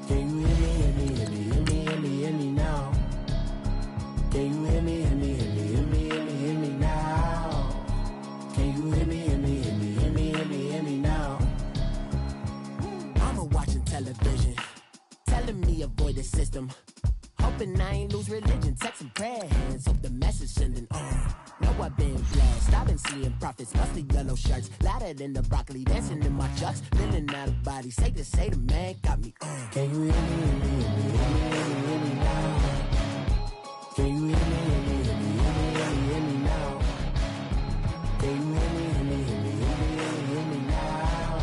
Can you hear me, hear me, hear me, hear me, hear me, hear me now? Can you hear me, hear me, hear me, hear me, hear me, hear me now? Can you hear me, hear me, hear me, hear me, hear me, hear me now? Mama watching television, telling me avoid the system. Hoping I ain't lose religion, texting prayer hands, hope the message sending on. Know I've been blessed, I've been seeing prophets, mostly yellow shirts, louder than the broccoli, dancing in my chucks, feeling out of body, say the man got me on. Can you hear me, hear me, hear me, hear me, hear me, hear me now? Can you hear me, hear me, hear me, hear me, hear me, hear me now? Can you hear me, hear me, hear me, hear me, hear me, hear me now?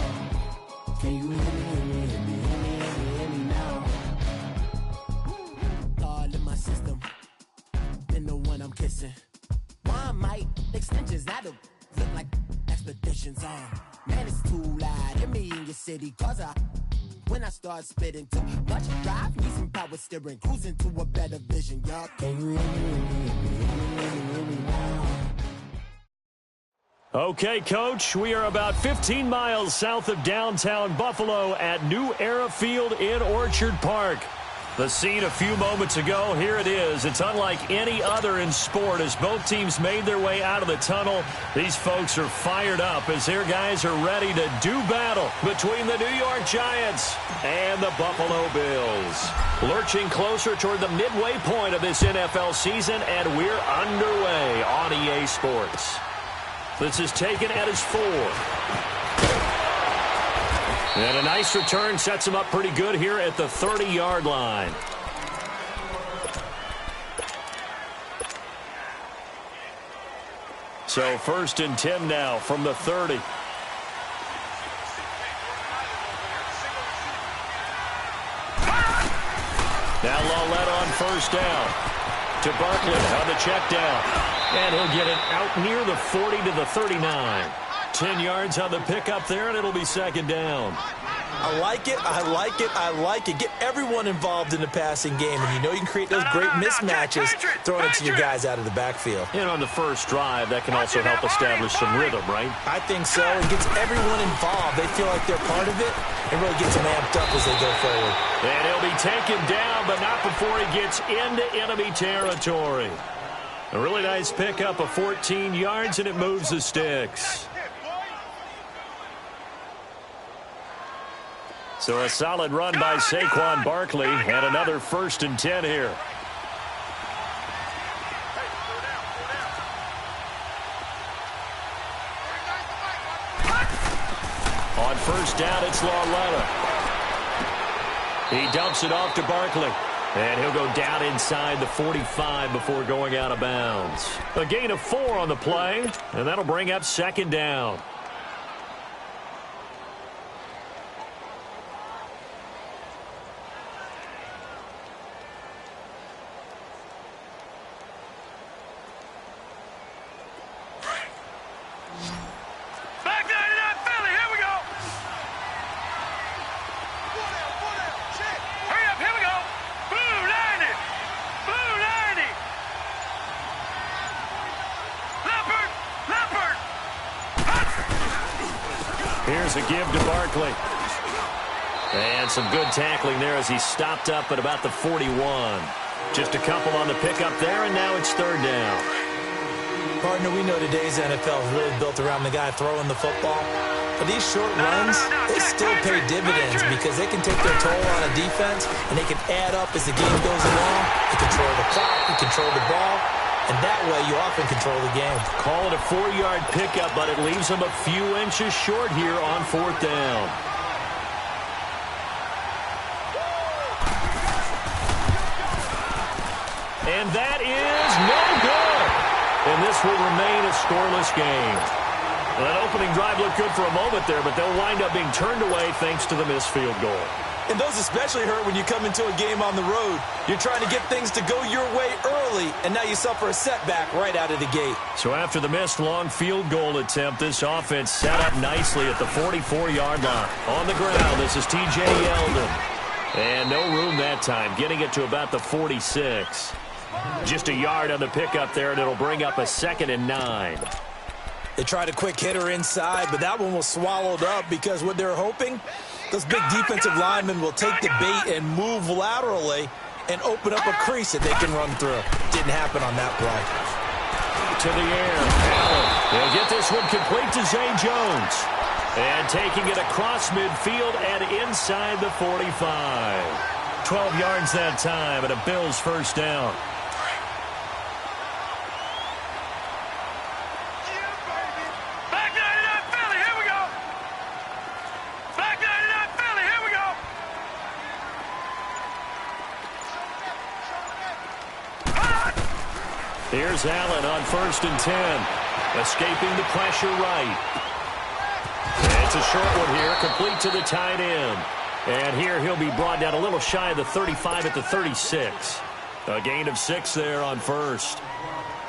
Can you hear me, hear me, hear me, hear me, hear me, hear me now? All in my system, been the one I'm kissing. One might extensions that'll look like expeditions on. Man, it's too loud. Hear me in your city, cause when I start spitting too much drive, need some power steering, cruising to a better vision, y'all. Can you hear me, hear me, hear me, hear me now? Okay, Coach, we are about 15 miles south of downtown Buffalo at New Era Field in Orchard Park. The scene a few moments ago, here it is. It's unlike any other in sport as both teams made their way out of the tunnel. These folks are fired up as their guys are ready to do battle between the New York Giants and the Buffalo Bills. Lurching closer toward the midway point of this NFL season, and we're underway on EA Sports. This is taken at his 4. And a nice return sets him up pretty good here at the 30-yard line. So 1st and 10 now from the 30. Now Lawlett on 1st down. To Barkley on the check down. And he'll get it out near the 40 to the 39. 10 yards on the pickup there, and it'll be 2nd down. I like it, I like it, I like it. Get everyone involved in the passing game, and you know you can create those great mismatches throwing it to your guys out of the backfield. And on the first drive, that can also help establish some rhythm, right? I think so. It gets everyone involved. They feel like they're part of it, and really gets them amped up as they go forward. And he'll be taken down, but not before he gets into enemy territory. A really nice pickup of 14 yards, and it moves the sticks. So a solid run by Saquon Barkley, and another 1st and 10 here. On 1st down, it's Lawlett. He dumps it off to Barkley. And he'll go down inside the 45 before going out of bounds. A gain of 4 on the play, and that'll bring up 2nd down. Here's a give to Barkley. And some good tackling there as he stopped up at about the 41. Just a couple on the pickup there, and now it's 3rd down. Partner, we know today's NFL is really built around the guy throwing the football. But these short runs, they still pay dividends because they can take their toll on a defense, and they can add up as the game goes along. You control the clock, you control the ball, and that way you often control the game. Call it a 4-yard pickup, but it leaves him a few inches short here on 4th down. And that is no good. And this will remain a scoreless game. That opening drive looked good for a moment there, but they'll wind up being turned away thanks to the missed field goal. And those especially hurt when you come into a game on the road. You're trying to get things to go your way early, and now you suffer a setback right out of the gate. So after the missed long field goal attempt, this offense set up nicely at the 44-yard line. On the ground, this is T.J. Yeldon. And no room that time, getting it to about the 46. Just a yard on the pickup there, and it'll bring up a 2nd and 9. They tried a quick hitter inside, but that one was swallowed up because what they're hoping, Those big defensive linemen will take the bait and move laterally and open up a crease that they can run through. Didn't happen on that play. To the air. Allen. They'll get this one complete to Zay Jones. And taking it across midfield and inside the 45. 12 yards that time and a Bills first down. Here's Allen on 1st and 10. Escaping the pressure right. It's a short one here, complete to the tight end. And here he'll be brought down a little shy of the 35 at the 36. A gain of 6 there on 1st.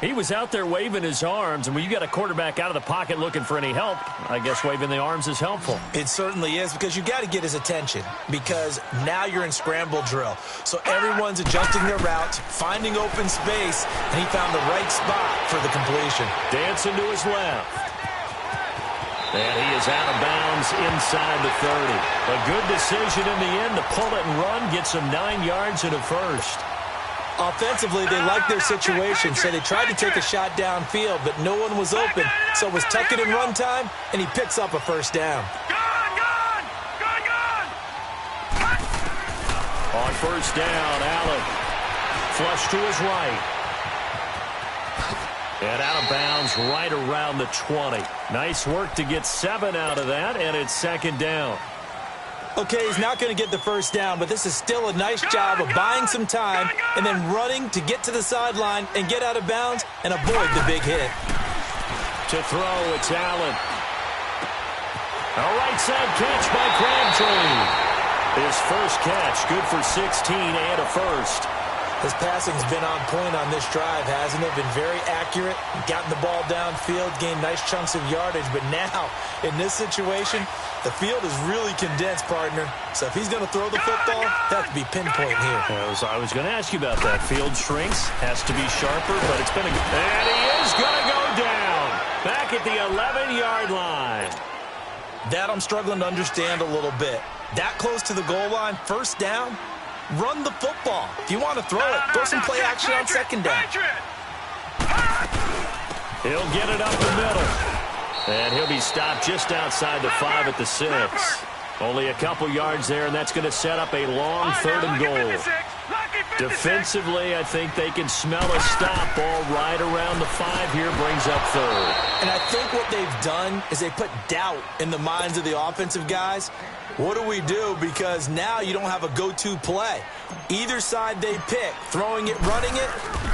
He was out there waving his arms, and when you got a quarterback out of the pocket looking for any help, I guess waving the arms is helpful. It certainly is, because you got to get his attention, because now you're in scramble drill. So everyone's adjusting their routes, finding open space, and he found the right spot for the completion. Dancing to his left. And he is out of bounds inside the 30. A good decision in the end to pull it and run, gets him 9 yards and a first. Offensively, they liked their situation, so they tried to take a shot downfield, but no one was open. So it was tuck it and run time, and he picks up a first down. On first down, Allen. Flush to his right. And out of bounds right around the 20. Nice work to get 7 out of that, and it's 2nd down. Okay, he's not going to get the first down, but this is still a nice job of buying some time and then running to get to the sideline and get out of bounds and avoid the big hit. To throw, it's Allen. A right side catch by Crabtree. His first catch, good for 16 and a first. His passing's been on point on this drive, hasn't it? Been very accurate, gotten the ball downfield, gained nice chunks of yardage. But now, in this situation, the field is really condensed, partner. So if he's going to throw the football, that has to be pinpoint here. I was going to ask you about that. Field shrinks, has to be sharper, but it's been a good... And he is going to go down. Back at the 11-yard line. That I'm struggling to understand a little bit. That close to the goal line, first down, run the football. If you want to throw it, throw some play action on 2nd down. He'll get it up the middle. And he'll be stopped just outside the 5 at the 6. Only a couple yards there, and that's going to set up a long 3rd and goal. Defensively, I think they can smell a stop. Ball right around the 5 here, brings up 3rd. And I think what they've done is they put doubt in the minds of the offensive guys. What do we do? Because now you don't have a go-to play. Either side they pick, throwing it, running it,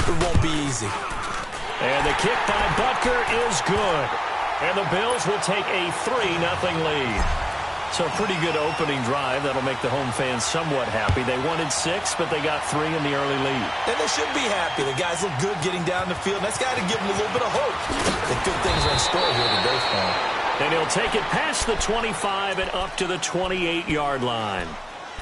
it won't be easy. And the kick by Butker is good. And the Bills will take a 3-0 lead. So a pretty good opening drive. That'll make the home fans somewhat happy. They wanted 6, but they got 3 in the early lead. And they should be happy. The guys look good getting down the field. That's got to give them a little bit of hope that good things are in store here today for them. And he'll take it past the 25 and up to the 28-yard line.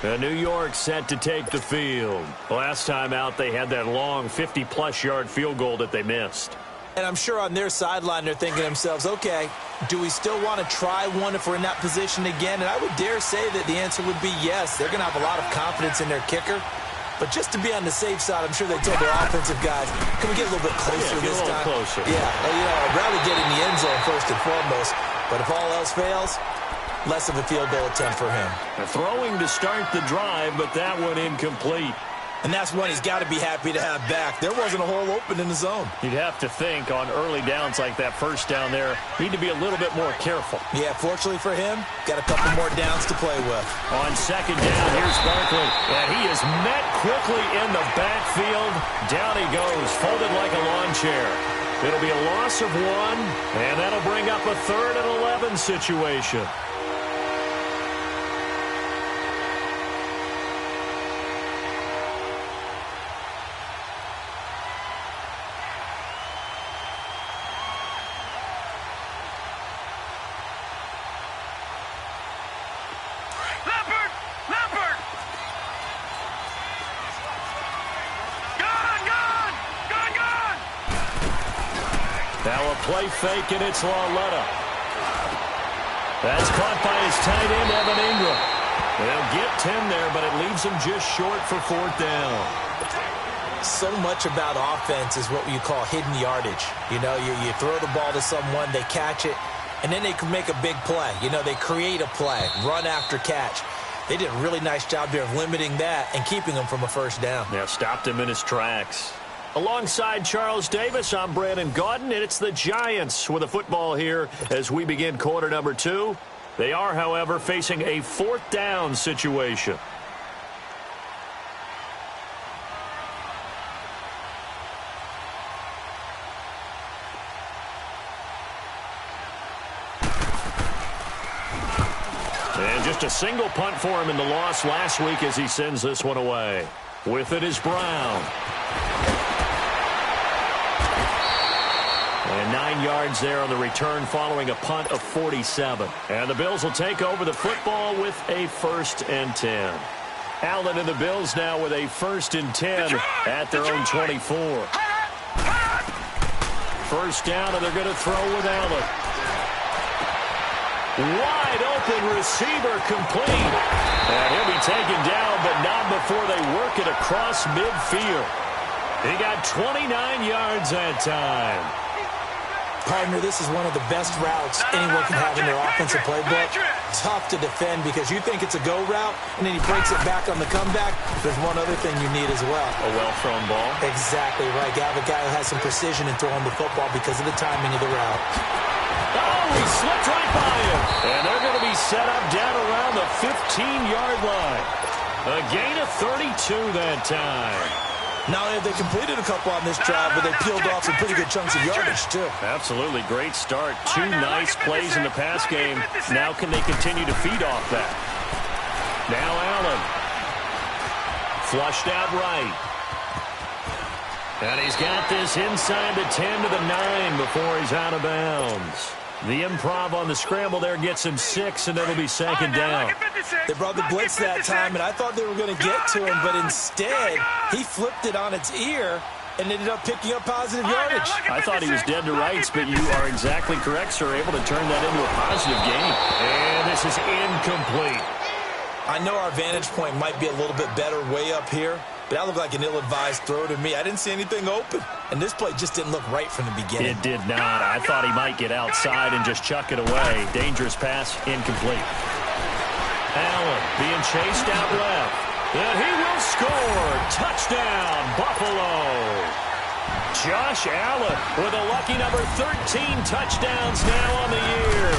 New York set to take the field. Last time out, they had that long 50-plus yard field goal that they missed. And I'm sure on their sideline they're thinking to themselves, okay, do we still want to try one if we're in that position again? And I would dare say that the answer would be yes. They're going to have a lot of confidence in their kicker. But just to be on the safe side, I'm sure they told their offensive guys, can we get a little bit closer this time? Closer. Yeah, I'd rather get in the end zone first and foremost. But if all else fails, less of a field goal attempt for him. Throwing to start the drive, but that one incomplete. And that's one he's got to be happy to have back. There wasn't a hole open in the zone. You'd have to think on early downs like that first down there, need to be a little bit more careful. Yeah, fortunately for him, got a couple more downs to play with. On 2nd down, here's Barkley. And he is met quickly in the backfield. Down he goes, folded like a lawn chair. It'll be a loss of 1, and that'll bring up a 3rd and 11 situation. Now a play fake, and it's Lauletta. That's caught by his tight end, Evan Ingram. They'll get 10 there, but it leaves them just short for 4th down. So much about offense is what you call hidden yardage. You know, you throw the ball to someone, they catch it, and then they can make a big play. You know, they create a play, run after catch. They did a really nice job there of limiting that and keeping him from a 1st down. Yeah, stopped him in his tracks. Alongside Charles Davis, I'm Brandon Gaudin, and it's the Giants with a football here as we begin quarter number 2. They are, however, facing a 4th down situation. And just a single punt for him in the loss last week as he sends this one away. With it is Brown. And 9 yards there on the return following a punt of 47. And the Bills will take over the football with a 1st and 10. Allen and the Bills now with a 1st and 10 at their own 24. 1st down, and they're going to throw with Allen. Wide open receiver complete. And he'll be taken down, but not before they work it across midfield. He got 29 yards that time. Partner, this is one of the best routes anyone can have in their offensive playbook. Tough to defend because you think it's a go route, and then he breaks it back on the comeback. There's one other thing you need as well. A well-thrown ball. Exactly right. You have a guy who has some precision in throwing the football because of the timing of the route. Oh, he slipped right by him. And they're going to be set up down around the 15-yard line. A gain of 32 that time. Not only have they completed a couple on this drive, but they peeled off some pretty good chunks of yardage, too. Absolutely. Great start. 2 nice plays in the pass game. Now can they continue to feed off that? Now Allen. Flushed out right. And he's got this inside the 10 to the 9 before he's out of bounds. The improv on the scramble there gets him 6, and it'll be 2nd down. They brought the blitz that time, and I thought they were going to get to him, but instead, he flipped it on its ear and ended up picking up positive yardage. I thought he was dead to rights, but you are exactly correct, sir. Able to turn that into a positive gain. And this is incomplete. I know our vantage point might be a little bit better way up here, but that looked like an ill-advised throw to me. I didn't see anything open, and this play just didn't look right from the beginning. It did not. I thought he might get outside and just chuck it away. Dangerous pass, incomplete. Allen being chased out left, and he will score. Touchdown, Buffalo. Josh Allen with a lucky number 13 touchdowns now on the year.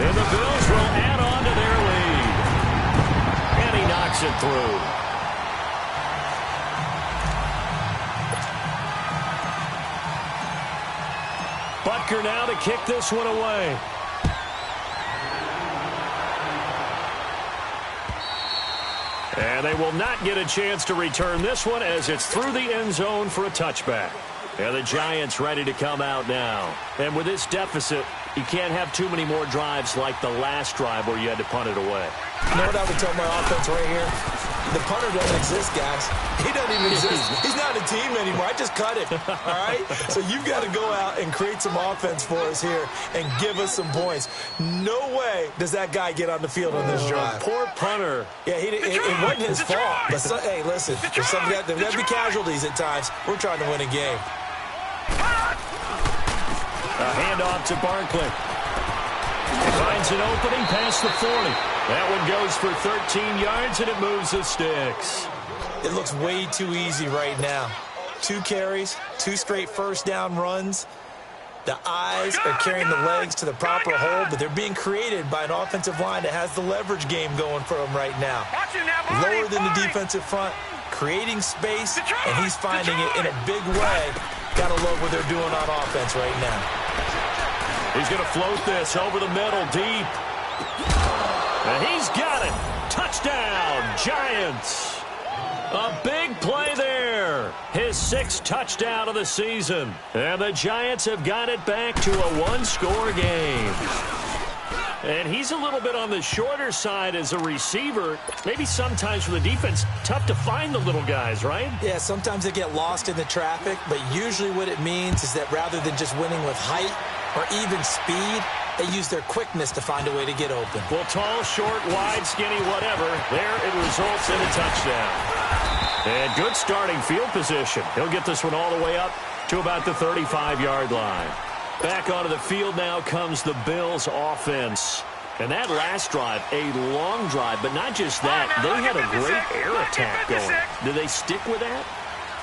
And the Bills will add on to their lead. And he knocks it through. Butker now to kick this one away. And they will not get a chance to return this one as it's through the end zone for a touchback. And the Giants ready to come out now. And with this deficit, you can't have too many more drives like the last drive where you had to punt it away. You know what I would tell my offense right here? The punter doesn't exist, guys. He doesn't even exist. He's not a team anymore. I just cut it, all right? So you've got to go out and create some offense for us here and give us some points. No way does that guy get on the field on this drive. Poor punter. Yeah, it wasn't his fault. But hey, listen, there's got to be casualties at times. We're trying to win a game. A handoff to Barkley. Finds an opening past the 40. That one goes for 13 yards, and it moves the sticks. It looks way too easy right now. 2 carries, 2 straight first down runs. The eyes are carrying the legs to the proper hold, but they're being created by an offensive line that has the leverage game going for them right now. Lower than the defensive front, creating space, and he's finding it in a big way. Got to love what they're doing on offense right now. He's going to float this over the middle deep. And he's got it. Touchdown, Giants. A big play there. His 6th touchdown of the season. And the Giants have got it back to a 1-score game. And he's a little bit on the shorter side as a receiver. Maybe sometimes for the defense, tough to find the little guys, right? Yeah, sometimes they get lost in the traffic, but usually what it means is that rather than just winning with height or even speed, They use their quickness to find a way to get open. Well, tall, short, wide, skinny, whatever. There it results in a touchdown. And good starting field position. He'll get this one all the way up to about the 35-yard line. Back onto the field now comes the Bills offense. And that last drive, a long drive, but not just that. They had a great air attack going. Do they stick with that?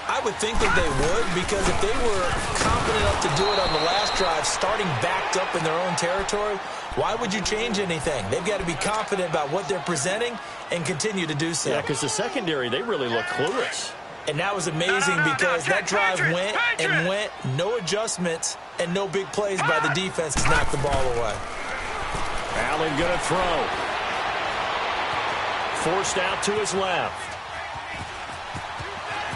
I would think that they would, because if they were confident enough to do it on the last drive, starting backed up in their own territory, why would you change anything? They've got to be confident about what they're presenting and continue to do so. Yeah, because the secondary, they really look clueless. And that was amazing because that drive went and went, no adjustments, and no big plays by the defense to knock the ball away. Allen going to throw. Forced out to his left.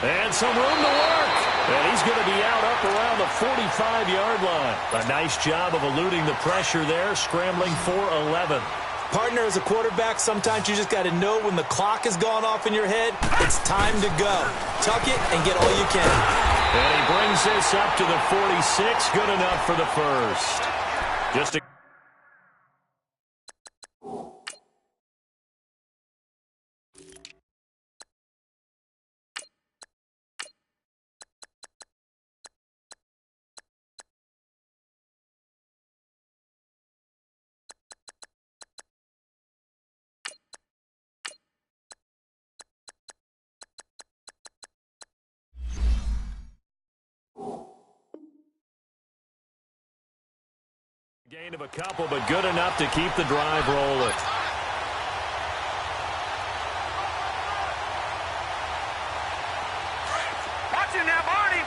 And some room to work. And he's going to be out up around the 45-yard line. A nice job of eluding the pressure there, scrambling for 11. Partner, as a quarterback, sometimes you just got to know when the clock has gone off in your head, it's time to go. Tuck it and get all you can. And he brings this up to the 46. Good enough for the first. Just a gain of a couple, but good enough to keep the drive rolling. Watch it now, Barney!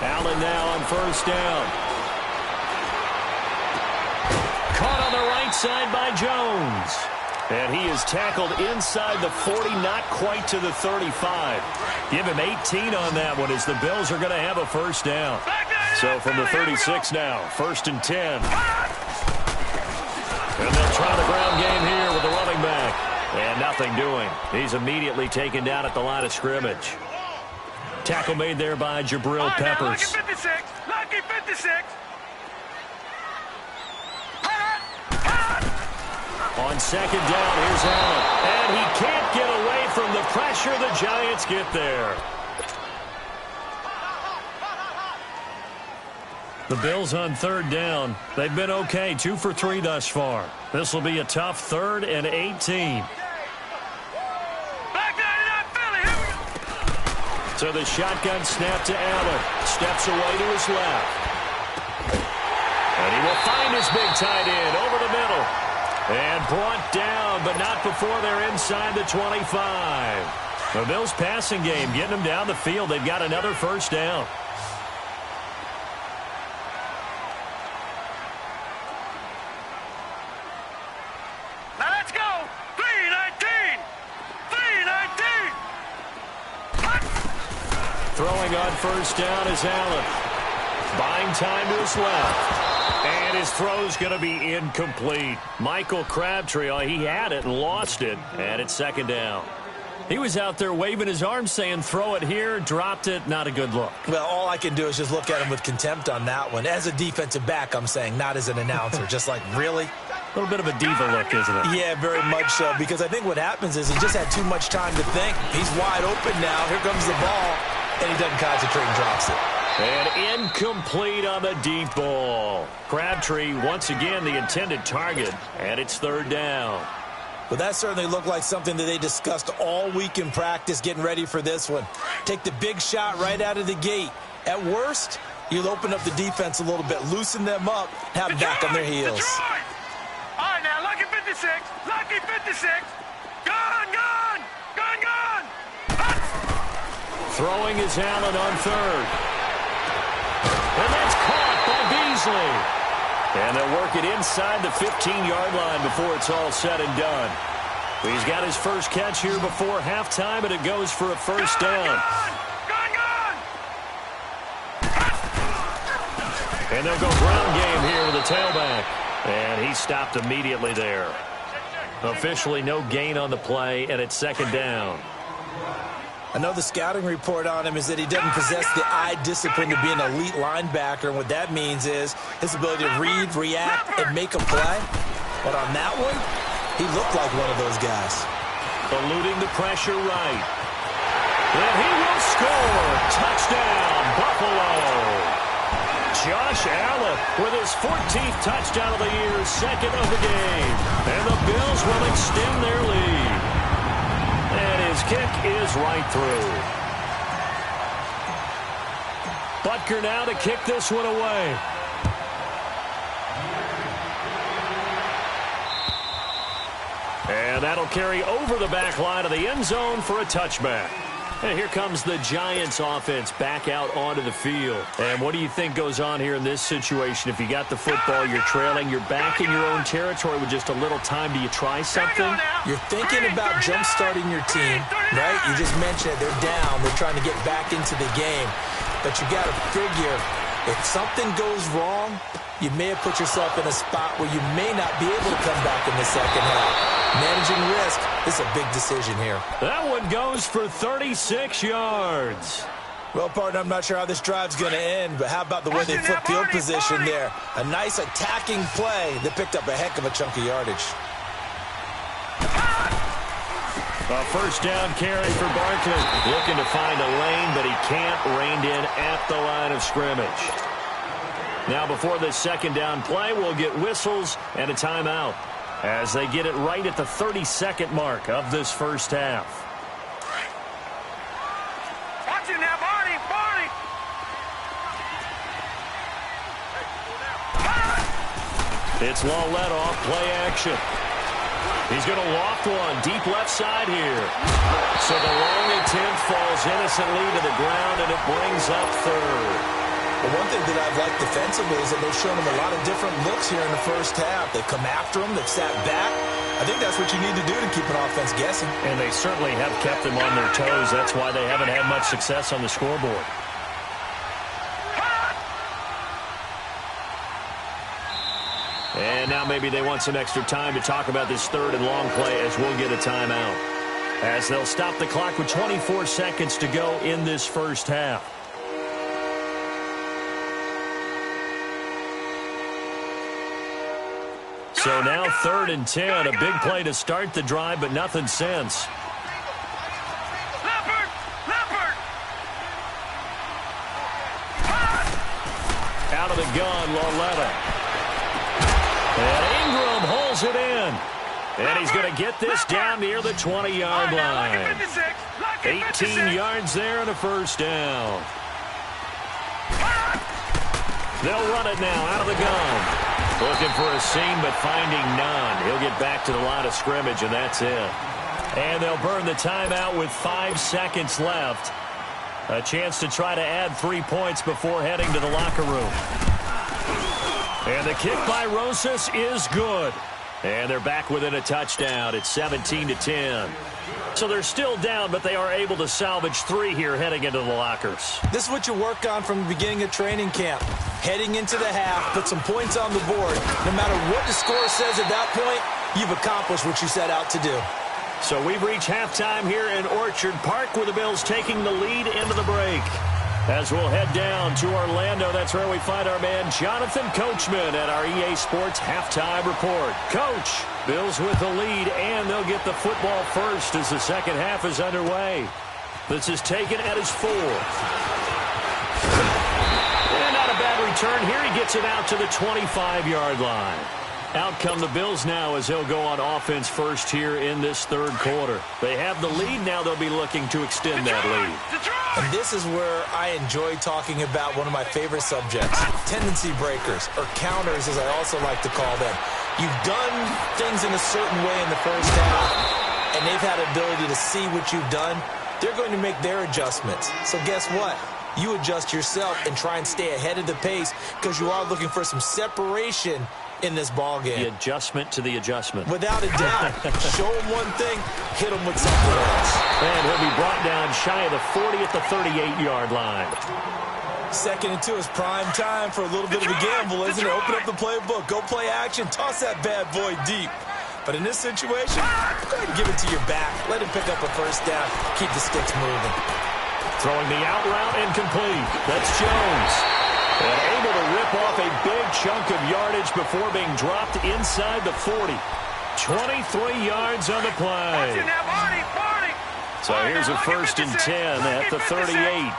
Allen now on first down. Caught on the right side by Jones. And he is tackled inside the 40, not quite to the 35. Give him 18 on that one as the Bills are going to have a first down. So from the 36 now, 1st and 10. And they'll try the ground game here with the running back. And nothing doing. He's immediately taken down at the line of scrimmage. Tackle made there by Jabril Peppers. Lucky 56. On second down, here's Allen. And he can't get away from the pressure. The Giants get there. The Bills on third down. They've been okay, 2 for 3 thus far. This will be a tough 3rd and 18. So the shotgun snap to Allen. Steps away to his left. And he will find his big tight end over the middle. And brought down, but not before they're inside the 25. The Bills' passing game getting them down the field. They've got another first down. Now let's go. 3-19. 3-19. Throwing on first down is Allen. Buying time to his left. And his throw's going to be incomplete. Michael Crabtree, he had it and lost it. And it's second down. He was out there waving his arms saying, throw it here, dropped it, not a good look. Well, all I can do is just look at him with contempt on that one. As a defensive back, I'm saying, not as an announcer. Just like, really? A little bit of a diva look, isn't it? Yeah, very much so. Because I think what happens is he just had too much time to think. He's wide open now. Here comes the ball. And he doesn't concentrate and drops it. And incomplete on the deep ball. Crabtree, once again, the intended target. And it's third down. Well, that certainly looked like something that they discussed all week in practice, getting ready for this one. Take the big shot right out of the gate. At worst, you'll open up the defense a little bit, loosen them up, have them back on their heels. Detroit. All right, now, lucky 56. Lucky 56. Gone. Throwing is Allen on third. And that's caught by Beasley. And they'll work it inside the 15-yard line before it's all said and done. He's got his first catch here before halftime, and it goes for a first down. Gone. And they'll go ground game here with the tailback. And he stopped immediately there. Officially no gain on the play, and it's second down. I know the scouting report on him is that he doesn't possess the eye discipline to be an elite linebacker, and what that means is his ability to read, react, and make a play. But on that one, he looked like one of those guys. Eluding the pressure right. And he will score. Touchdown, Buffalo. Josh Allen with his 14th touchdown of the year, second of the game. And the Bills will extend their lead. And his kick is right through. Butker now to kick this one away. And that'll carry over the back line of the end zone for a touchback. And here comes the Giants offense back out onto the field. And what do you think goes on here in this situation? If you got the football, you're trailing, you're back in your own territory with just a little time. Do you try something? You're thinking about jump-starting your team, right? You just mentioned it. They're down. They're trying to get back into the game. But you got to figure, if something goes wrong, you may have put yourself in a spot where you may not be able to come back in the second half. Managing risk is a big decision here. That one goes for 36 yards. Well, partner, I'm not sure how this drive's going to end, but how about the way they flip field position there? A nice attacking play that picked up a heck of a chunk of yardage. A first down carry for Barkley. Looking to find a lane, but he can't. Reined in at the line of scrimmage. Now before this second down play, we'll get whistles and a timeout as they get it right at the 32nd mark of this first half. Watch it now, Barney, Barney. It's long let off, play action. He's going to loft one deep left side here. So the long attempt falls innocently to the ground, and it brings up third. Well, one thing that I've liked defensively is that they've shown him a lot of different looks here in the first half. They've come after him. They've sat back. I think that's what you need to do to keep an offense guessing. And they certainly have kept them on their toes. That's why they haven't had much success on the scoreboard. And now maybe they want some extra time to talk about this third and long play as we'll get a timeout. As they'll stop the clock with 24 seconds to go in this first half. So now 3rd and 10, a big play to start the drive, but nothing since. Leopard! Leopard! Out of the gun, Loletta. And Ingram holds it in. And he's going to get this down near the 20-yard line. 18 yards there and a first down. They'll run it now out of the gun. Looking for a seam, but finding none. He'll get back to the line of scrimmage, and that's it. And they'll burn the timeout with 5 seconds left. A chance to try to add 3 points before heading to the locker room. And the kick by Rosas is good. And they're back within a touchdown. It's 17-10. So they're still down, but they are able to salvage 3 here heading into the lockers. This is what you work on from the beginning of training camp. Heading into the half, put some points on the board. No matter what the score says at that point, you've accomplished what you set out to do. So we've reached halftime here in Orchard Park with the Bills taking the lead into the break. As we'll head down to Orlando, that's where we find our man Jonathan Coachman at our EA Sports Halftime Report. Coach, Bills with the lead, and they'll get the football first as the second half is underway. This is taken at his 4th. And not a bad return here. He gets it out to the 25-yard line. Out come the Bills now as they'll go on offense first here in this third quarter. They have the lead. Now they'll be looking to extend that lead. And this is where I enjoy talking about one of my favorite subjects, tendency breakers, or counters as I also like to call them. You've done things in a certain way in the first half, and they've had the ability to see what you've done. They're going to make their adjustments. So guess what? You adjust yourself and try and stay ahead of the pace because you are looking for some separation in this ball game. The adjustment to the adjustment. Without a doubt. Show him one thing, hit him with something else. And he'll be brought down shy of the 40 at the 38-yard line. 2nd and 2 is prime time for a little bit of a gamble, isn't it? Open up the playbook, go play action, toss that bad boy deep. But in this situation, go ahead and give it to your back. Let him pick up a first down. Keep the sticks moving. Throwing the out route incomplete. That's Jones. And able to rip off a big chunk of yardage before being dropped inside the 40. 23 yards on the play. So here's a 1st and 10 at the 38.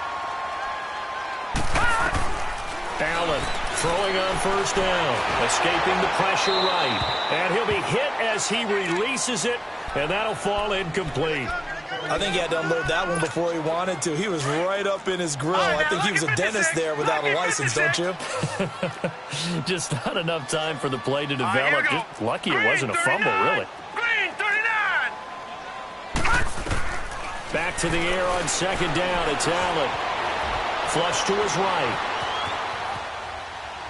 Allen throwing on 1st down. Escaping the pressure right. And he'll be hit as he releases it. And that'll fall incomplete. I think he had to unload that one before he wanted to. He was right up in his grill. I think he was a dentist there without a license, don't you? Just not enough time for the play to develop. Just lucky it wasn't a fumble, really. Back to the air on 2nd down. It's Allen. Flush to his right.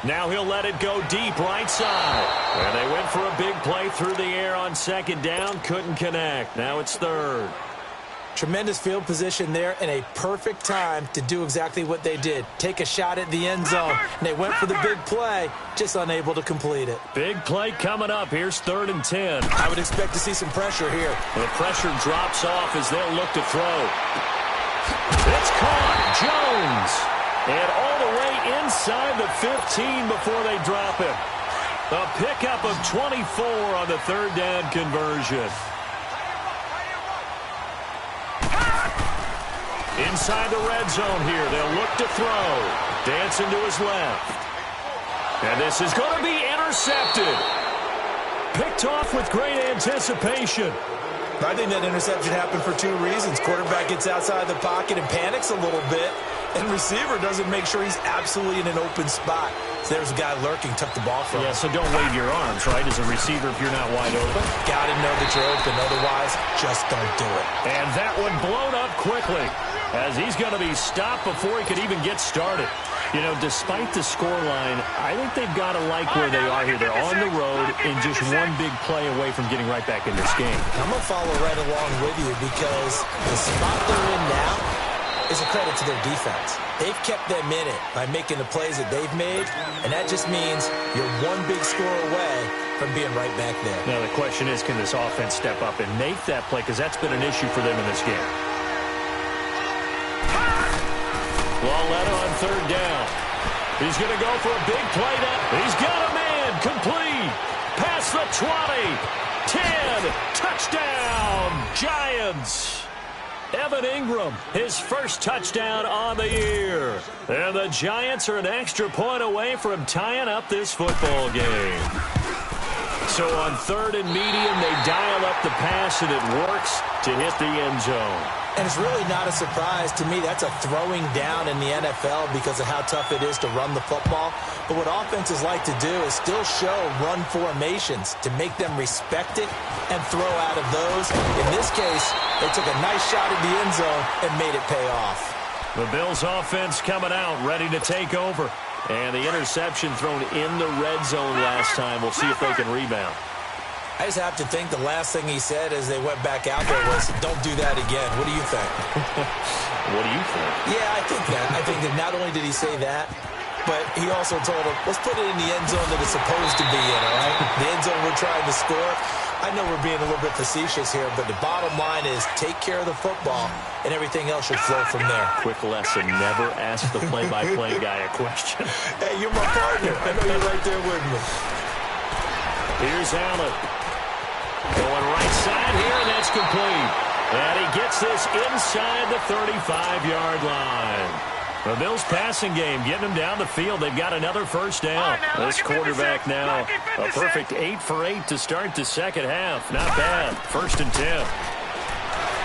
Now he'll let it go deep right side. And they went for a big play through the air on 2nd down. Couldn't connect. Now it's 3rd. Tremendous field position there and a perfect time to do exactly what they did. Take a shot at the end zone. And they went for the big play, just unable to complete it. Big play coming up. Here's 3rd and 10. I would expect to see some pressure here. The pressure drops off as they'll look to throw. It's caught. Jones. And all the way inside the 15 before they drop him. A pickup of 24 on the 3rd down conversion. Inside the red zone here. They'll look to throw. Dancing to his left. And this is going to be intercepted. Picked off with great anticipation. I think that interception happened for 2 reasons. Quarterback gets outside the pocket and panics a little bit. And receiver doesn't make sure he's absolutely in an open spot. So there's a guy lurking, took the ball from him. Yeah, so don't wave your arms, right, as a receiver if you're not wide open. Got to know that you're open. Otherwise, just don't do it. And that one blown up quickly as he's going to be stopped before he could even get started. You know, despite the scoreline, I think they've got to like where they are here. They're on the road and just one big play away from getting right back in this game. I'm going to follow right along with you because the spot they're in now is a credit to their defense. They've kept them in it by making the plays that they've made, and that just means you're one big score away from being right back there. Now, the question is, can this offense step up and make that play? Because that's been an issue for them in this game. Lauletta on 3rd down. He's going to go for a big play now. He's got a man. Complete. Past the 20. 10. Touchdown. Giants. Evan Ingram, his first touchdown on the year. And the Giants are an extra point away from tying up this football game. So on 3rd and medium, they dial up the pass, and it works to hit the end zone. And it's really not a surprise to me. That's a throwing down in the NFL because of how tough it is to run the football. But what offenses like to do is still show run formations to make them respect it and throw out of those. In this case, they took a nice shot at the end zone and made it pay off. The Bills offense coming out, ready to take over. And the interception thrown in the red zone last time. We'll see if they can rebound. I just have to think the last thing he said as they went back out there was, don't do that again. What do you think? What do you think? Yeah, I think that. I think that not only did he say that, but he also told him, let's put it in the end zone that it's supposed to be in, all right? The end zone we're trying to score. I know we're being a little bit facetious here, but the bottom line is take care of the football, and everything else should flow from there. Quick lesson, never ask the play-by-play guy a question. Hey, you're my partner. I know you're right there with me. Here's Allen. Going right side here, and that's complete. And he gets this inside the 35-yard line. The Bills passing game, getting them down the field. They've got another first down. This quarterback now a perfect 8 for 8 to start the second half. Not bad. 1st and 10.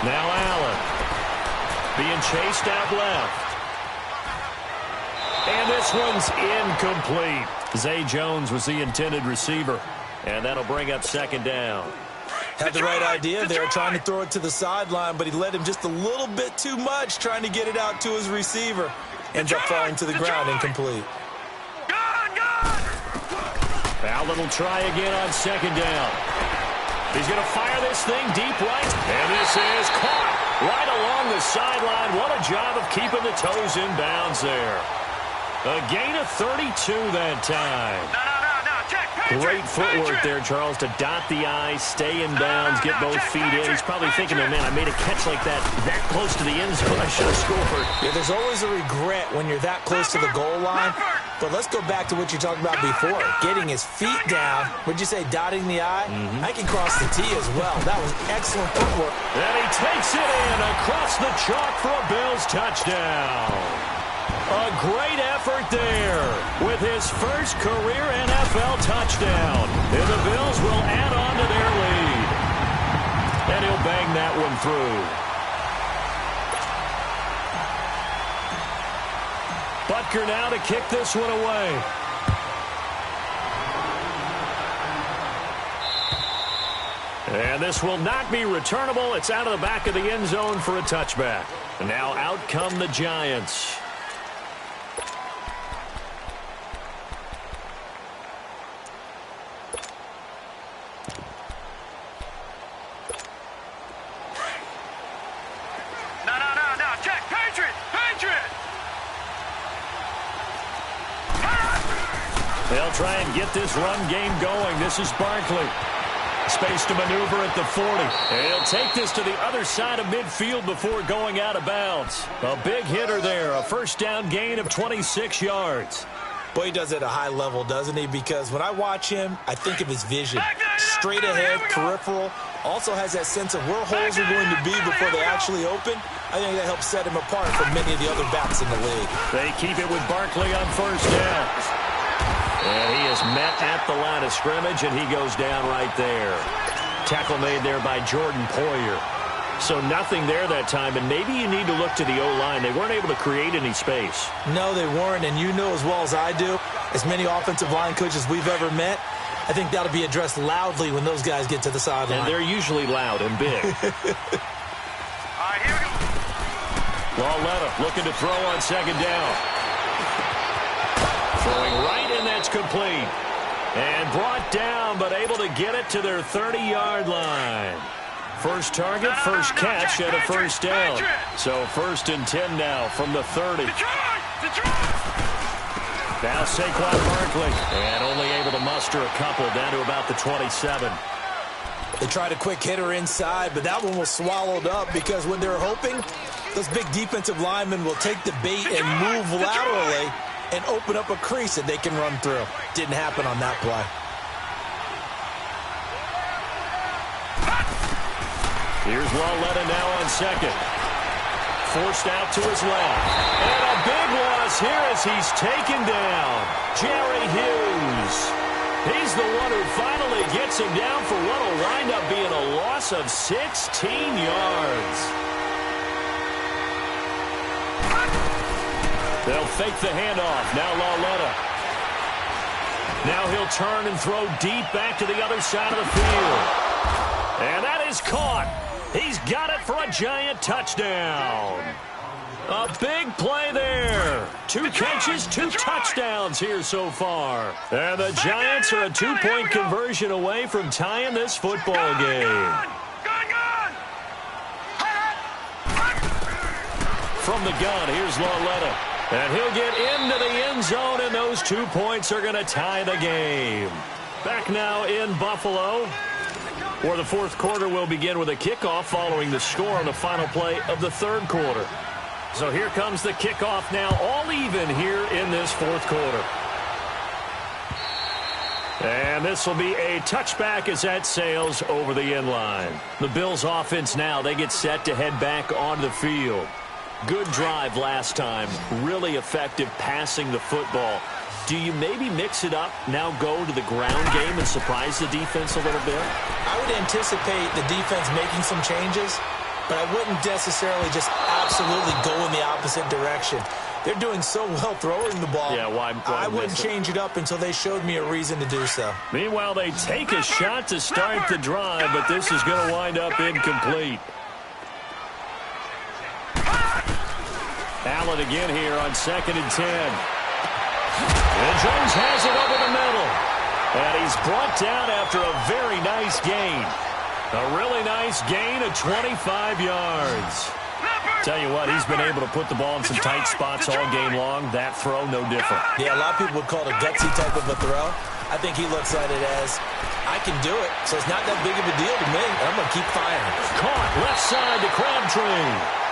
Now Allen being chased out left. And this one's incomplete. Zay Jones was the intended receiver. And that'll bring up 2nd down. Had the right idea there, trying to throw it to the sideline, but he led him just a little bit too much, trying to get it out to his receiver. Ends up falling to the ground, incomplete. Allen will try again on 2nd down. He's going to fire this thing deep right, and this is caught right along the sideline. What a job of keeping the toes in bounds there. A gain of 32 that time. No. Check. Great footwork there, Charles, to dot the I, stay in bounds, get both feet in. He's probably thinking, oh, man, I made a catch like that close to the end zone. I should have scored. Yeah, there's always a regret when you're that close to the goal line. But let's go back to what you talked about before. Getting his feet down. Would you say dotting the I? I can cross the T as well. That was excellent footwork. And he takes it in across the chalk for a Bills touchdown. A great effort there with his first career NFL touchdown. And the Bills will add on to their lead. And he'll bang that one through. Butker now to kick this one away. And this will not be returnable. It's out of the back of the end zone for a touchback. And now out come the Giants. They'll try and get this run game going. This is Barkley. Space to maneuver at the 40. And he'll take this to the other side of midfield before going out of bounds. A big hitter there. A first down gain of 26 yards. Boy, he does it at a high level, doesn't he? Because when I watch him, I think of his vision. Straight ahead, peripheral. Also has that sense of where holes are going to be before they actually open. I think that helps set him apart from many of the other backs in the league. They keep it with Barkley on first down. And he is met at the line of scrimmage, and he goes down right there. Tackle made there by Jordan Poyer. So nothing there that time, and maybe you need to look to the O-line. They weren't able to create any space. No, they weren't, and you know as well as I do, as many offensive line coaches we've ever met, I think that'll be addressed loudly when those guys get to the sideline. And they're usually loud and big. All right, here we go. Lauletta looking to throw on second down. Throwing right, and that's complete. And brought down, but able to get it to their 30-yard line. First target, first catch, and a first down. So 1st and 10 now from the 30. Now Saquon Barkley, and only able to muster a couple down to about the 27. They tried a quick hitter inside, but that one was swallowed up because when they're hoping, those big defensive linemen will take the bait and move laterally and open up a crease that they can run through. Didn't happen on that play. Here's Lauletta now on second. Forced out to his left. And a big loss here as he's taken down. Jerry Hughes. He's the one who finally gets him down for what will wind up being a loss of 16 yards. They'll fake the handoff. Now Lauletta. Now he'll turn and throw deep back to the other side of the field. And that is caught. He's got it for a Giant touchdown. A big play there. 2 catches, 2 touchdowns here so far. And the Giants are a 2-point conversion away from tying this football game. From the gun, here's Lauletta. And he'll get into the end zone, and those 2 points are going to tie the game. Back now in Buffalo, where the 4th quarter will begin with a kickoff following the score on the final play of the 3rd quarter. So here comes the kickoff now, all even here in this 4th quarter. And this will be a touchback as that sails over the end line. The Bills offense now, they get set to head back onto the field. Good drive last time, really effective passing the football. Do you maybe mix it up, now go to the ground game and surprise the defense a little bit? I would anticipate the defense making some changes, but I wouldn't necessarily just absolutely go in the opposite direction. They're doing so well throwing the ball. Yeah, why I wouldn't change it up until they showed me a reason to do so. Meanwhile, they take a shot to start the drive, but this is going to wind up incomplete. Allen again here on 2nd and 10. And Jones has it over the middle. And he's brought down after a very nice gain. A really nice gain of 25 yards. Tell you what, he's been able to put the ball in some tight spots all game long. That throw, no different. Yeah, a lot of people would call it a gutsy type of a throw. I think he looks at it as, I can do it, so it's not that big of a deal to me. I'm going to keep firing. Caught left side to Crabtree.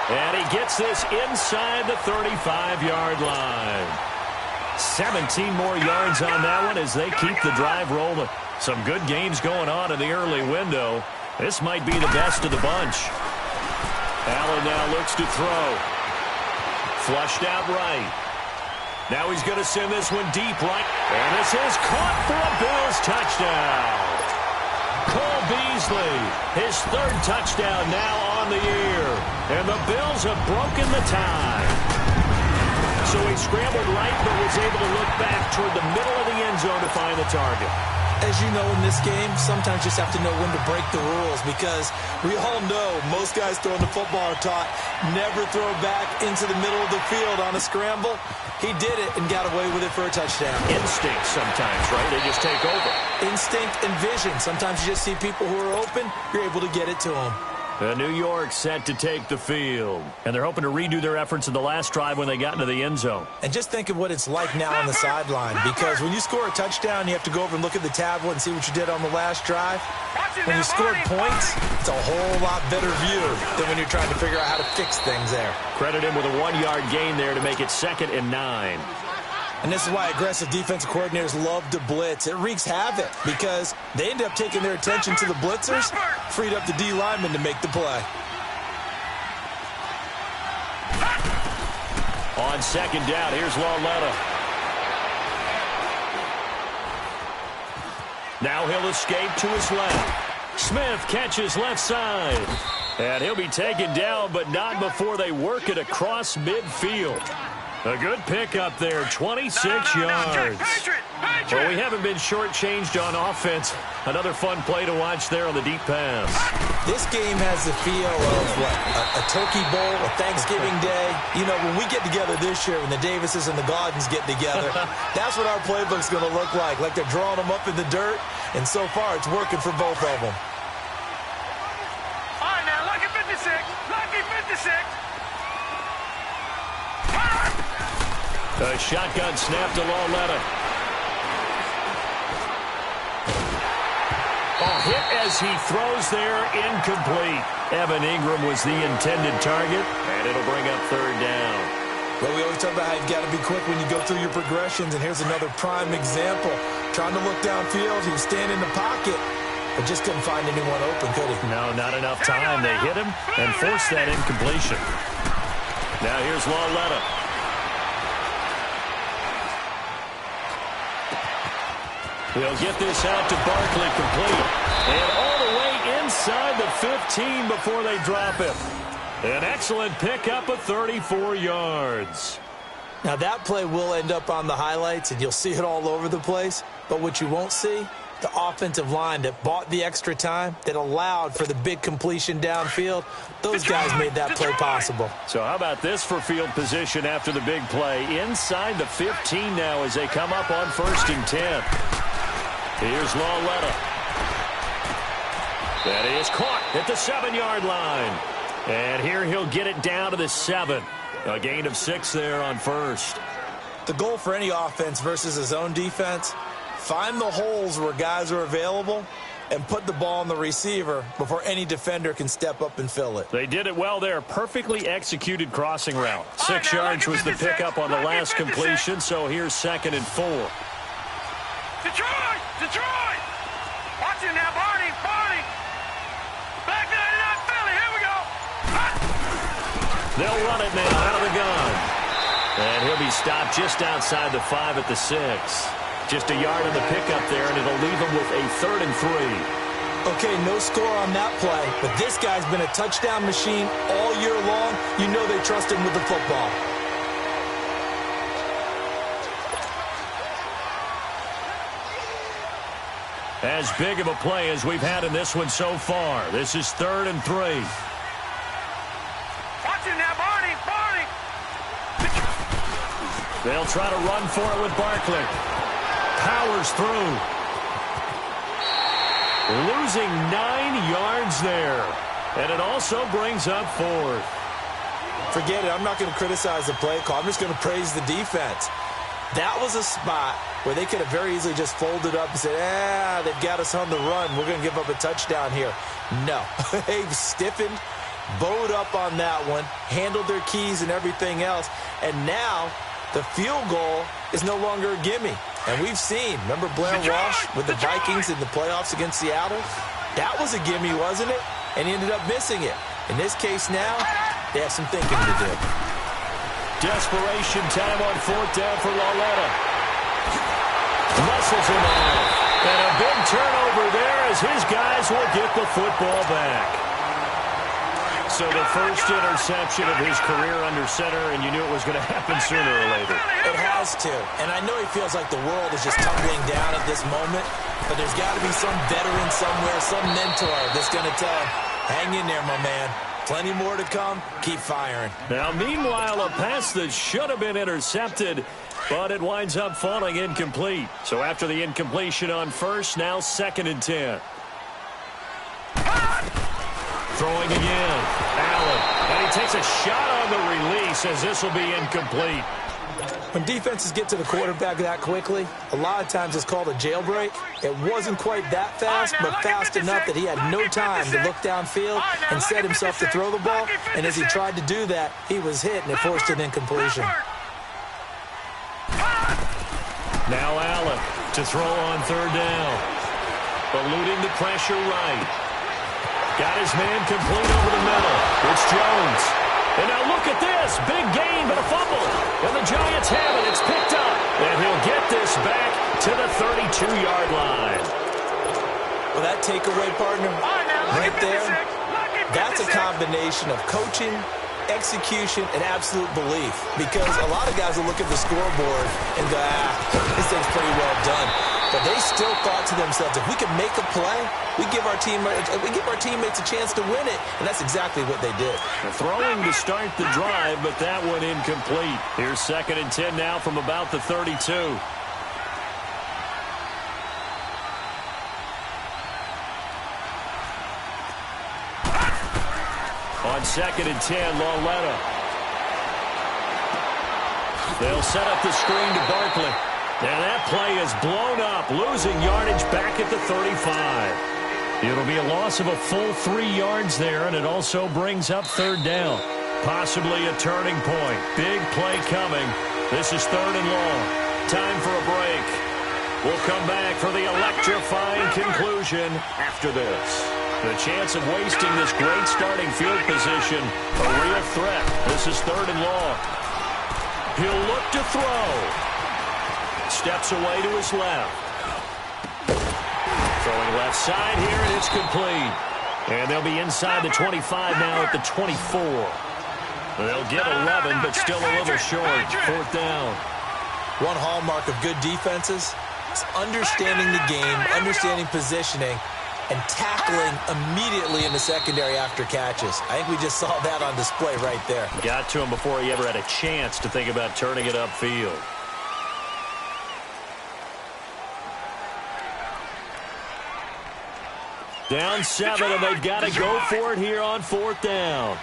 And he gets this inside the 35-yard line. 17 more yards on that one as they keep the drive rolling. Some good games going on in the early window. This might be the best of the bunch. Allen now looks to throw. Flushed out right. Now he's going to send this one deep right. And this is caught for a Bills touchdown. Cole Beasley, his third touchdown now on the year. And the Bills have broken the tie. So he scrambled right but was able to look back toward the middle of the end zone to find the target. As you know, in this game, sometimes you just have to know when to break the rules because we all know most guys throwing the football are taught never throw back into the middle of the field on a scramble. He did it and got away with it for a touchdown. Instinct sometimes, right? They just take over. Instinct and vision. Sometimes you just see people who are open, you're able to get it to them. New York set to take the field. And they're hoping to redo their efforts in the last drive when they got into the end zone. And just think of what it's like now on the sideline. Because when you score a touchdown, you have to go over and look at the tablet and see what you did on the last drive. When you scored points, it's a whole lot better view than when you're trying to figure out how to fix things there. Credit him with a 1-yard gain there to make it 2nd and 9. And this is why aggressive defensive coordinators love to blitz. It wreaks havoc because they end up taking their attention to the blitzers, freed up the D lineman to make the play. On 2nd down, here's Lauletta. Now he'll escape to his left. Smith catches left side. And he'll be taken down, but not before they work it across midfield. A good pickup there, 26 yards. Well, we haven't been shortchanged on offense. Another fun play to watch there on the deep pass. This game has the feel of, a turkey bowl, a Thanksgiving day. You know, when we get together this year, when the Davises and the Gaudens get together, that's what our playbook's going to look like they're drawing them up in the dirt, and so far it's working for both of them. All right, now, lucky 56, lucky 56. A shotgun snap to Lauletta. Hit as he throws there, incomplete. Evan Ingram was the intended target, and it'll bring up 3rd down. Well, we always talk about how you've got to be quick when you go through your progressions, and here's another prime example. Trying to look downfield, he was standing in the pocket, but just couldn't find anyone open, could he? No, not enough time. They hit him and forced that incompletion. Now here's Lauletta. He'll get this out to Barkley complete. And all the way inside the 15 before they drop him. An excellent pickup of 34 yards. Now that play will end up on the highlights, and you'll see it all over the place. But what you won't see, the offensive line that bought the extra time, that allowed for the big completion downfield, those guys made that play possible. So how about this for field position after the big play? Inside the 15 now as they come up on 1st and 10. Here's Lauletta. That is caught at the 7-yard line. And here he'll get it down to the 7. A gain of 6 there on 1st. The goal for any offense versus his own defense, find the holes where guys are available and put the ball on the receiver before any defender can step up and fill it. They did it well there. Perfectly executed crossing route. 6 yards was the pickup on the last completion, so here's 2nd and 4. Detroit! Watch it now, Barney! Back 99 Philly, here we go! They'll run it now out of the gun. And he'll be stopped just outside the 5 at the 6. Just a yard on the pickup there, and it'll leave him with a 3rd and 3. Okay, no score on that play, but this guy's been a touchdown machine all year long. You know they trust him with the football. As big of a play as we've had in this one so far. This is 3rd and 3. Watch it now, Barney! They'll try to run for it with Barkley. Powers through. Losing 9 yards there. And it also brings up 4th. Forget it. I'm not going to criticize the play call. I'm just going to praise the defense. That was a spot where they could have very easily just folded up and said, they've got us on the run. We're going to give up a touchdown here. No. They've stiffened, bowed up on that one, handled their keys and everything else. And now the field goal is no longer a gimme. And we've seen, remember Blair Walsh with the Vikings in the playoffs against Seattle? That was a gimme, wasn't it? And he ended up missing it. In this case now, they have some thinking to do. Desperation time on fourth down for Lauletta. Muscles him off. And a big turnover there as his guys will get the football back. So the first interception of his career under center, and you knew it was going to happen sooner or later. It has to. And I know he feels like the world is just tumbling down at this moment, but there's got to be some veteran somewhere, some mentor that's going to tell him, hang in there, my man. Plenty more to come. Keep firing. Now, meanwhile, a pass that should have been intercepted, but it winds up falling incomplete. So after the incompletion on first, now 2nd and 10. Throwing again. Allen. And he takes a shot on the release as this will be incomplete. When defenses get to the quarterback that quickly, a lot of times it's called a jailbreak. It wasn't quite that fast, but fast enough that he had no time to look downfield and set himself to throw the ball. And as he tried to do that, he was hit, and it forced an incompletion. Now Allen to throw on 3rd down. Eluding the pressure right. Got his man complete over the middle. It's Jones. And now look at this. Big gain, but a fumble. And the Giants have it. It's picked up. And he'll get this back to the 32-yard line. Well, that takeaway, partner, right there, that's a combination of coaching, execution, and absolute belief. Because a lot of guys will look at the scoreboard and go, this thing's pretty well done. But they still thought to themselves, if we can make a play, we give our teammates a chance to win it. And that's exactly what they did. Throwing to start the drive, but that one incomplete. Here's 2nd and 10 now from about the 32. On 2nd and 10, Lauletta. They'll set up the screen to Barkley. Now that play is blown up, losing yardage back at the 35. It'll be a loss of a full 3 yards there, and it also brings up 3rd down. Possibly a turning point. Big play coming. This is 3rd and long. Time for a break. We'll come back for the electrifying conclusion after this. The chance of wasting this great starting field position, a real threat. This is 3rd and long. He'll look to throw. Steps away to his left. Throwing left side here, and it's complete. And they'll be inside the 25 now at the 24. They'll get 11, but still a little short. 4th down. One hallmark of good defenses is understanding the game, understanding positioning, and tackling immediately in the secondary after catches. I think we just saw that on display right there. Got to him before he ever had a chance to think about turning it upfield. Down 7, and they've got to go for it here on 4th down.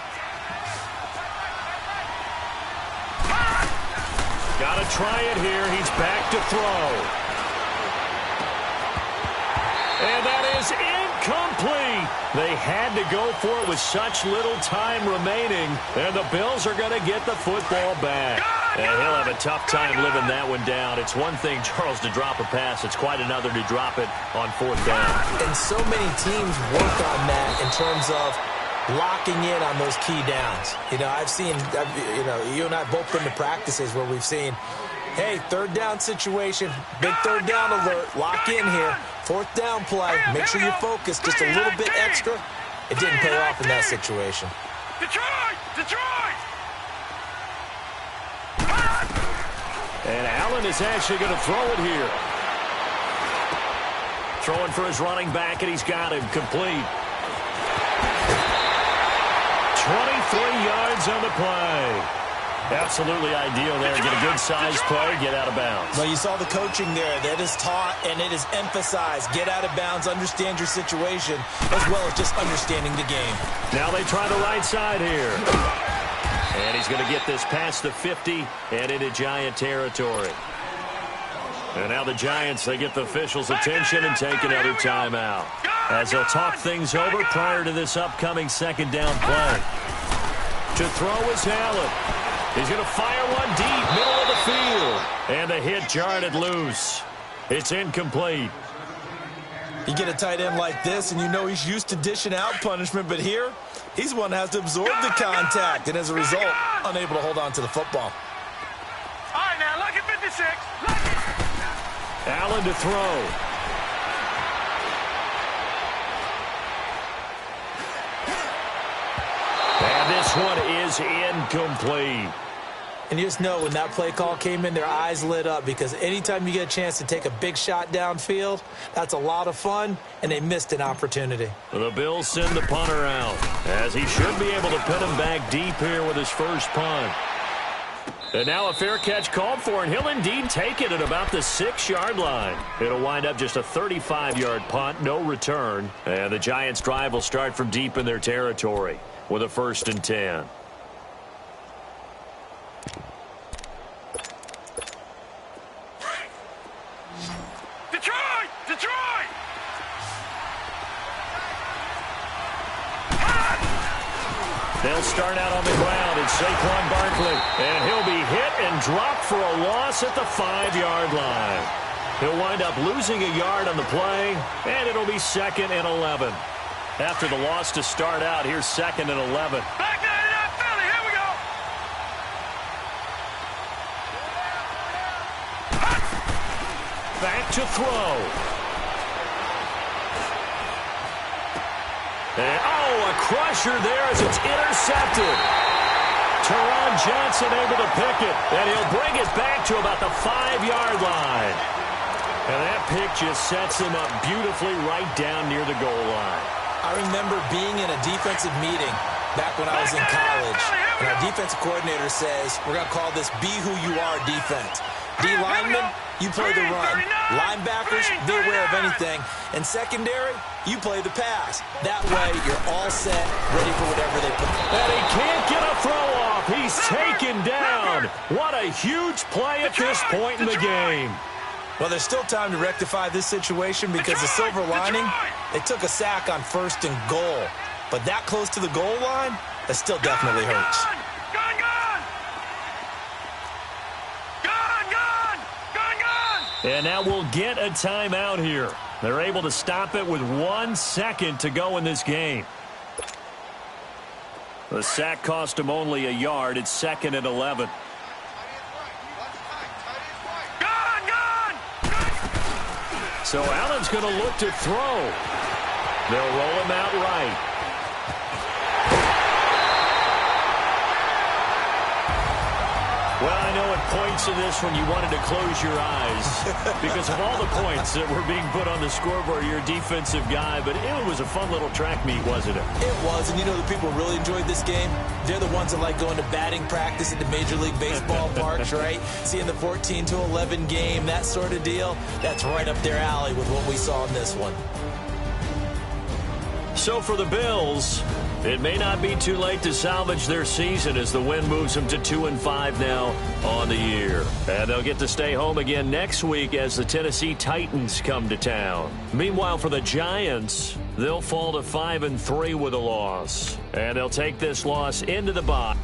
Got to try it here. He's back to throw. And that is incomplete. They had to go for it with such little time remaining. And the Bills are going to get the football back. And he'll have a tough time living that one down. It's one thing, Charles, to drop a pass. It's quite another to drop it on 4th down. And so many teams work on that in terms of locking in on those key downs. You know, you and I both been to practices where we've seen, hey, 3rd down situation, big 3rd down alert, lock in here. 4th down play, make sure you focus just a little bit extra. It didn't pay off in that situation. Detroit! And Allen is actually going to throw it here. Throwing for his running back, and he's got him complete. 23 yards on the play. Absolutely ideal there. Get a good-sized play, get out of bounds. Well, you saw the coaching there. That is taught and it is emphasized. Get out of bounds, understand your situation, as well as just understanding the game. Now they try the right side here. And he's going to get this past the 50 and into Giant territory. And now the Giants, they get the officials' attention and take another timeout, as they'll talk things over prior to this upcoming second down play. To throw is Allen. He's going to fire one deep, middle of the field. And the hit jarred it loose. It's incomplete. You get a tight end like this, and you know he's used to dishing out punishment, but here, he's one that has to absorb the contact, and as a result, unable to hold on to the football. All right, now, look at 56. Look at... Allen to throw. And this one is incomplete. And you just know when that play call came in, their eyes lit up, because anytime you get a chance to take a big shot downfield, that's a lot of fun, and they missed an opportunity. The Bills send the punter out, as he should be able to pin him back deep here with his first punt. And now a fair catch called for, and he'll indeed take it at about the 6-yard line. It'll wind up just a 35-yard punt, no return. And the Giants' drive will start from deep in their territory with a 1st and 10. Detroit! They'll start out on the ground. It's Saquon Barkley, and he'll be hit and dropped for a loss at the 5-yard line. He'll wind up losing a yard on the play, and it'll be 2nd and 11. After the loss to start out, here's 2nd and 11. Back there in that Philly. Here we go. Back to throw. And, a crusher there as it's intercepted. Teron Johnson able to pick it, and he'll bring it back to about the 5-yard line. And that pick just sets him up beautifully right down near the goal line. I remember being in a defensive meeting back when I was in college, and our defensive coordinator says, we're going to call this Be Who You Are defense. D linemen, you play the run. Linebackers, be aware of anything. And secondary, you play the pass. That way, you're all set, ready for whatever they put. And he can't get a throw off. He's taken down. What a huge play at this point in the game. Well, there's still time to rectify this situation, because the silver lining, they took a sack on 1st and goal. But that close to the goal line, that still definitely hurts. And now we'll get a timeout here. They're able to stop it with 1 second to go in this game. The sack cost him only a yard. It's 2nd and 11. So Allen's going to look to throw. They'll roll him out right. Well, I know at points in this one you wanted to close your eyes because of all the points that were being put on the scoreboard. You're a defensive guy, but it was a fun little track meet, wasn't it? It was, and you know the people really enjoyed this game? They're the ones that like going to batting practice at the Major League Baseball parks, right? Seeing the 14-11 game, that sort of deal. That's right up their alley with what we saw in this one. So for the Bills, it may not be too late to salvage their season as the win moves them to 2-5 now on the year. And they'll get to stay home again next week as the Tennessee Titans come to town. Meanwhile, for the Giants, they'll fall to 5-3 with a loss. And they'll take this loss into the bye.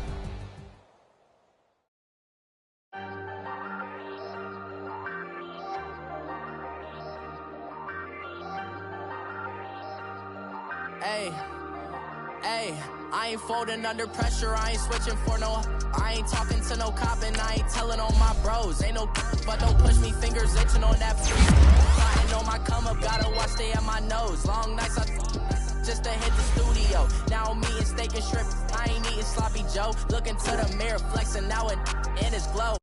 Hey, I ain't folding under pressure, I ain't switching for no. I ain't talking to no cop and I ain't telling on my bros. Ain't no but don't push me, fingers itching on that free. Plotting on my come up, gotta watch stay at my nose. Long nights I just to hit the studio. Now I'm eating steak and shrimp, I ain't eating sloppy Joe. Looking to the mirror, flexing now it in his glow.